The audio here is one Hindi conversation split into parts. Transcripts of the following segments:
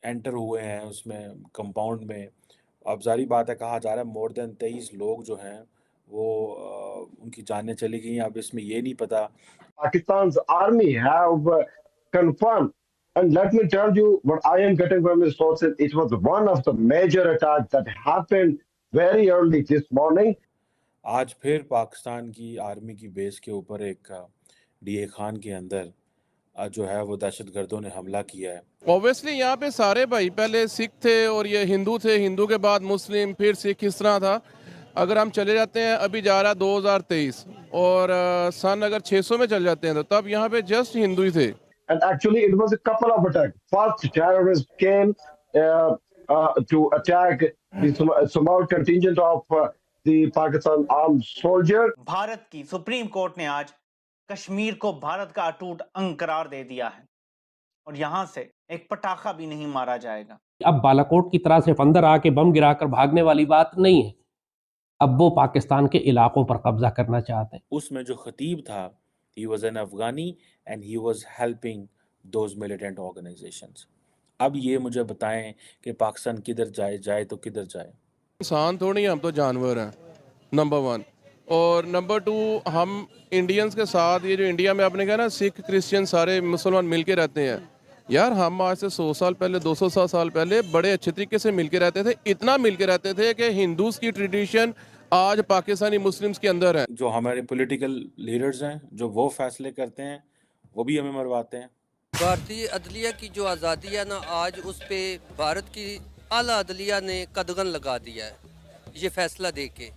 एंटर हुए हैं उसमें कंपाउंड में। अब ज़ाहिर बात है, कहा जा रहा है मोर देन 23 लोग जो हैं वो उनकी जानें चली गई हैं। अब इसमें ये नहीं पता। Pakistan's army have confirmed. And let me tell you what I am getting from the sources. It was one of the major attacks that happened very early this morning. आज फिर पाकिस्तान की आर्मी की बेस के ऊपर एक डीए खान के अंदर जो है वो दहशतगर्दों ने हमला किया है। ऑब्वियसली यहाँ पे सारे भाई पहले सिख थे और ये हिंदू थे, हिंदू के बाद मुस्लिम, फिर सिख, इस तरह था। अगर हम चले जाते हैं, अभी जा रहा 2023 और सन अगर 600 में चल जाते हैं तो तब यहाँ पे जस्ट हिंदू ही थे। And actually, it was a couple of attacks. First, terrorists came uh, to attack the small contingent of the Pakistan armed soldier. Bharat की सुप्रीम कोर्ट ने आज कश्मीर को भारत का अटूट अंग करार दे दिया है और यहां से एक पटाखा भी नहीं मारा जाएगा। अब बालाकोट की तरह से अंदर आके बम गिराकर भागने वाली बात नहीं है। अब वो पाकिस्तान के इलाकों पर कब्जा करना चाहते हैं। उसमें जो खतीब था, he was an Afghani and he was helping those militant organizations। अब ये मुझे बताएं कि पाकिस्तान किधर जाए, जाए तो किधर जाए। इंसान थोड़ी, हम तो जानवर हैं, नंबर 1। और नंबर 2, हम इंडियंस के साथ, ये जो इंडिया में आपने कहा ना सिख क्रिश्चियन सारे मुसलमान मिल के रहते हैं, यार हम आज से 100 साल पहले, 200 साल पहले बड़े अच्छे तरीके से मिल के रहते थे। इतना मिल के रहते थे कि हिंदूज की ट्रेडिशन आज पाकिस्तानी मुस्लिम्स के अंदर है। जो हमारे पॉलिटिकल लीडर्स हैं, जो वो फैसले करते हैं, वो भी हमें मरवाते हैं। भारतीय अदलिया की जो आज़ादी है ना, आज उस पे भारत की आला अदलिया ने कदगन लगा दिया है ये फैसला दे के।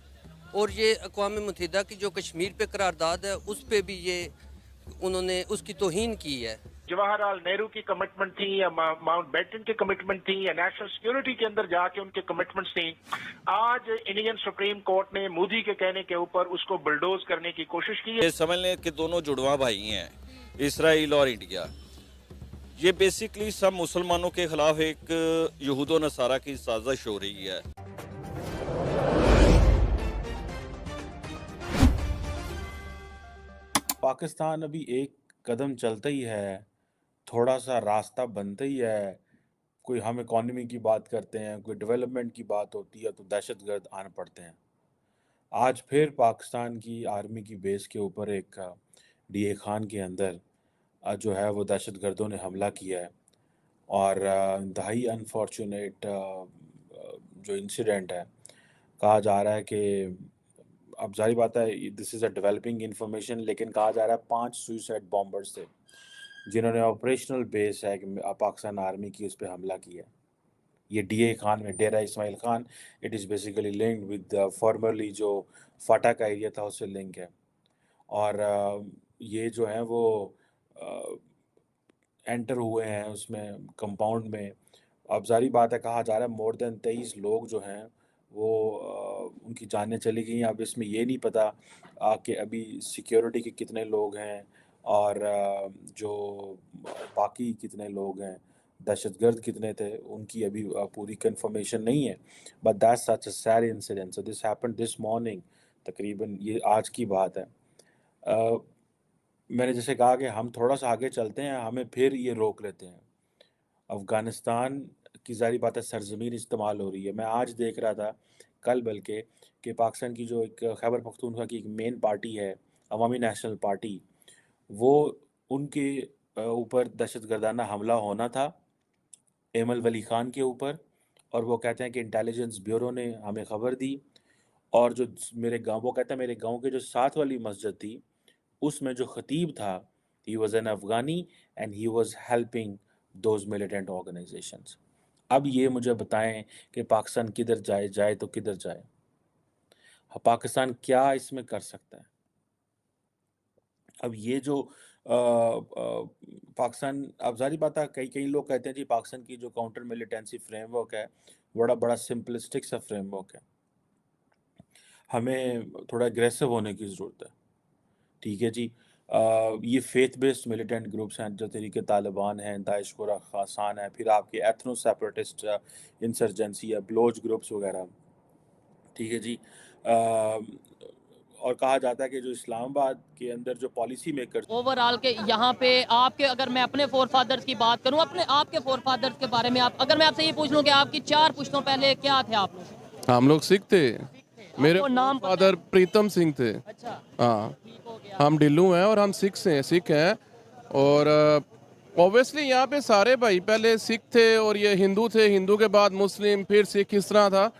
और ये अक़वाम मुत्तहिदा की जो कश्मीर पे करारदाद है उस पे भी ये उन्होंने उसकी तौहीन की है। जवाहरलाल नेहरू की कमिटमेंट थी या माउंट बैटन की कमिटमेंट थी या नेशनल सिक्योरिटी के अंदर जाके उनके कमिटमेंट्स थी, आज इंडियन सुप्रीम कोर्ट ने मोदी के कहने के ऊपर उसको बुलडोज करने की कोशिश की है। ये समझ लें कि दोनों जुड़वा भाई हैं, इसराइल और इंडिया। ये बेसिकली सब मुसलमानों के खिलाफ एक यहूदो नसारा की साजिश हो रही है। पाकिस्तान अभी एक कदम चलता ही है, थोड़ा सा रास्ता बनता ही है। कोई हम इकॉनमी की बात करते हैं, कोई डेवलपमेंट की बात होती है तो दहशतगर्द आन पड़ते हैं। आज फिर पाकिस्तान की आर्मी की बेस के ऊपर एक डीए खान के अंदर जो है वो दहशतगर्दों ने हमला किया है। और इंतहाई अनफॉर्चुनेट जो इंसिडेंट है, कहा जा रहा है कि अब जारी बात है, this is a developing information, लेकिन कहा जा रहा है 5 सुसाइड बॉम्बर्स थे जिन्होंने ऑपरेशनल बेस है कि पाकिस्तान आर्मी की उस पर हमला किया। ये डीए खान में, Dera Ismail Khan, it is basically linked with formerly जो फाटा का एरिया था उससे लिंक है। और ये जो है वो एंटर हुए हैं उसमें कंपाउंड में। अब ज़ाहिर बात है, कहा जा रहा है मोर देन 23 लोग जो हैं वो उनकी जानें चली गई हैं। अब इसमें ये नहीं पता कि अभी सिक्योरिटी के कितने लोग हैं और जो बाकी कितने लोग हैं, दहशतगर्द कितने थे, उनकी अभी पूरी कंफर्मेशन नहीं है। But that's such a sad incident. So this happened this morning, तकरीबन ये आज की बात है। मैंने जैसे कहा कि हम थोड़ा सा आगे चलते हैं, हमें फिर ये रोक लेते हैं। अफ़गानिस्तान की ज़ाहिर बात है सरज़मीन इस्तेमाल हो रही है। मैं आज देख रहा था, कल बल्कि, कि पाकिस्तान की जो एक खैबर पख्तूनख्वा की एक मेन पार्टी है, अवामी नेशनल पार्टी, वो उनके ऊपर दहशतगर्दाना हमला होना था एमल वली ख़ान के ऊपर। और वो कहते हैं कि इंटेलिजेंस ब्यूरो ने हमें ख़बर दी। और जो मेरे गाँव, वो कहते हैं मेरे गाँव के जो साथ वाली मस्जिद थी, उसमें जो खतीब था, he was an Afghani and he was helping those militant organisations. अब ये मुझे बताएं कि पाकिस्तान किधर जाए, जाए तो किधर जाए। पाकिस्तान क्या इसमें कर सकता है? अब ये जो पाकिस्तान, अब जारी बात है, कई कई लोग कहते हैं जी पाकिस्तान की जो काउंटर मिलिटेंसी फ्रेमवर्क है, बड़ा बड़ा सिंपलिस्टिक सा फ्रेमवर्क है, हमें थोड़ा एग्रेसिव होने की ज़रूरत है। ठीक है जी। ये फेथ बेस्ड मिलिटेंट ग्रुप्स हैं, जो तरीके तालिबान हैं, दाइश को खासान है, फिर आपके एथनो सेपरेटिस्ट इंसर्जेंसी या ब्लोच ग्रुप्स वगैरह। ठीक है जी। और कहा जाता है कि जो इस्लामाबाद के अंदर जो पॉलिसी मेकर ओवरऑल के यहाँ पे आपके, अगर मैं अपने फोर फादर्स की बात करूँ, अपने आपके फोर फादर्स के बारे में अगर मैं आपसे ये पूछ लूँ कि आपकी 4 पुश्तों पहले क्या थे आप लोग? हम लोग सिख थे। मेरे आपको नाम पता फादर प्रीतम सिंह थे। अच्छा, हाँ, ठीक हो गया। हम डिल्लू हैं और हम सिख हैं। और ऑब्वियसली यहाँ पे सारे भाई पहले सिख थे और ये हिंदू थे, हिंदू के बाद मुस्लिम, फिर सिख, इस तरह था।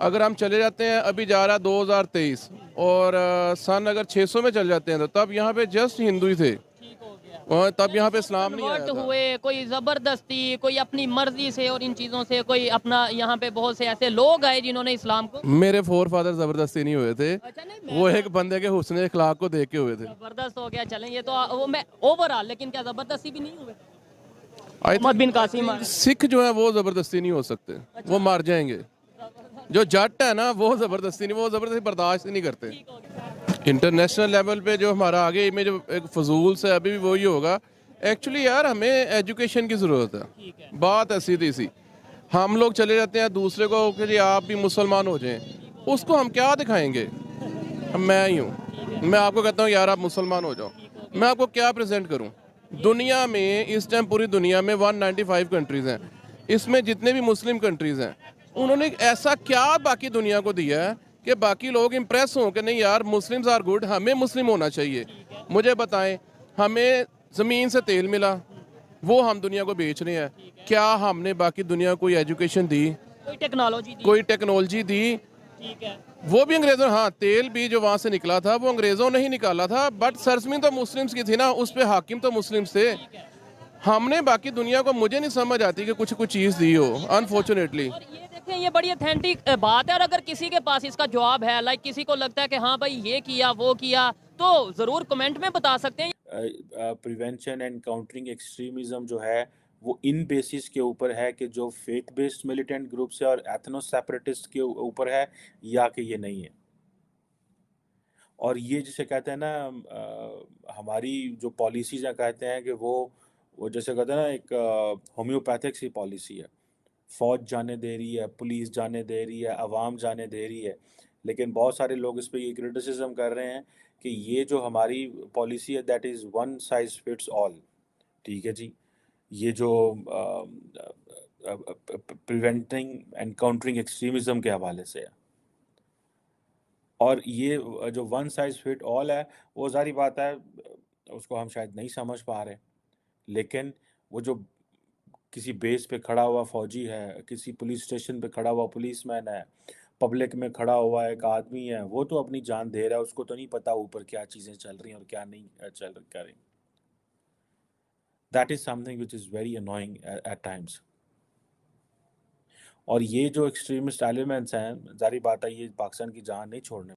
अगर हम चले जाते हैं, अभी जा रहा 2023 और सन अगर 600 में चल जाते हैं तो तब यहाँ पे जस्ट हिंदू ही थे, ठीक हो गया। और तब यहाँ पे इस्लाम नहीं आया कन्वर्ट था। हुए, कोई जबरदस्ती, कोई अपनी मर्जी से और इन चीजों से, कोई अपना, यहाँ पे बहुत से ऐसे लोग आए जिन्होंने इस्लाम को। मेरे फोर फादर जबरदस्ती नहीं हुए थे, अच्छा, नहीं, वो एक बंदे के हुस्न अखलाक को देख के हुए थे। जबरदस्त हो गया, चलें ये तो वो मैं ओवरऑल, लेकिन क्या जबरदस्ती भी नहीं हुए? आई मोहम्मद बिन कासिम आए। सिख जो है वो जबरदस्ती नहीं हो सकते, वो मार जाएंगे। जो जट है ना वो जबरदस्ती नहीं, वो जबरदस्ती बर्दाश्त नहीं करते। इंटरनेशनल लेवल पे जो हमारा आगे में जो एक फजूल से अभी भी वही होगा। एक्चुअली यार हमें एजुकेशन की ज़रूरत है, बात है सीधी सी। हम लोग चले जाते हैं दूसरे को कि जी आप भी मुसलमान हो जाएं, उसको हम क्या दिखाएंगे? मैं ही हूँ, मैं आपको कहता हूँ यार आप मुसलमान हो जाओ, मैं आपको क्या प्रेजेंट करूँ? दुनिया में इस टाइम पूरी दुनिया में 195 कंट्रीज़ हैं, इसमें जितने भी मुस्लिम कंट्रीज़ हैं उन्होंने ऐसा क्या बाकी दुनिया को दिया है कि बाकी लोग इम्प्रेस हों कि नहीं यार मुस्लिम्स आर गुड, हमें मुस्लिम होना चाहिए। मुझे बताएं, हमें ज़मीन से तेल मिला, वो हम दुनिया को बेच रहे हैं। क्या हमने बाकी दुनिया को कोई एजुकेशन दी, कोई टेक्नोलॉजी दी? कोई टेक्नोलॉजी दी? ठीक है। वो भी अंग्रेज़ों, हाँ तेल भी जो वहाँ से निकला था वो अंग्रेज़ों ने ही निकाला था, बट सरजमीन तो मुस्लिम्स की थी ना, उस पर हाकिम तो मुस्लिम्स थे। हमने बाकी दुनिया को, मुझे नहीं समझ आती कि कुछ चीज़ दी हो, अनफॉर्चुनेटली। और ये देखें, ये बड़ी ऑथेंटिक बात है, और अगर किसी के पास इसका जवाब है, लाइक किसी को लगता है कि हाँ भाई ये किया वो किया, तो ज़रूर कमेंट में बता सकते हैं। प्रिवेंशन एंड काउंटरिंग एक्सट्रीमिज्म जो है वो इन बेसिस के ऊपर है कि जो फेथ बेस्ड मिलिटेंट ग्रुप्स है और एथनो सेपरेटिस्ट के ऊपर है, या कि ये नहीं है। और ये जिसे कहते हैं ना हमारी जो पॉलिसीज हैं, कहते हैं कि वो जैसे कहते हैं ना एक होम्योपैथिक सी पॉलिसी है। फौज जाने दे रही है, पुलिस जाने दे रही है, अवाम जाने दे रही है, लेकिन बहुत सारे लोग इस पे ये क्रिटिसिज्म कर रहे हैं कि ये जो हमारी पॉलिसी है that is one size fits all. ठीक है जी, ये जो प्रिवेंटिंग एंड काउंटरिंग एक्सट्रीमिज्म के हवाले से है, और ये जो वन साइज फिट ऑल है वो ज़ाहिर बात है उसको हम शायद नहीं समझ पा रहे, लेकिन वो जो किसी बेस पे खड़ा हुआ फौजी है, किसी पुलिस स्टेशन पे खड़ा हुआ पुलिसमैन है, पब्लिक में खड़ा हुआ एक आदमी है, वो तो अपनी जान दे रहा है, उसको तो नहीं पता ऊपर क्या चीज़ें चल रही हैं और क्या नहीं चल रही। That is something which is very annoying at times. और ये जो एक्सट्रीमिस्ट एलिमेंट्स हैं, ज़ाहिर बात है ये पाकिस्तान की जान नहीं छोड़ने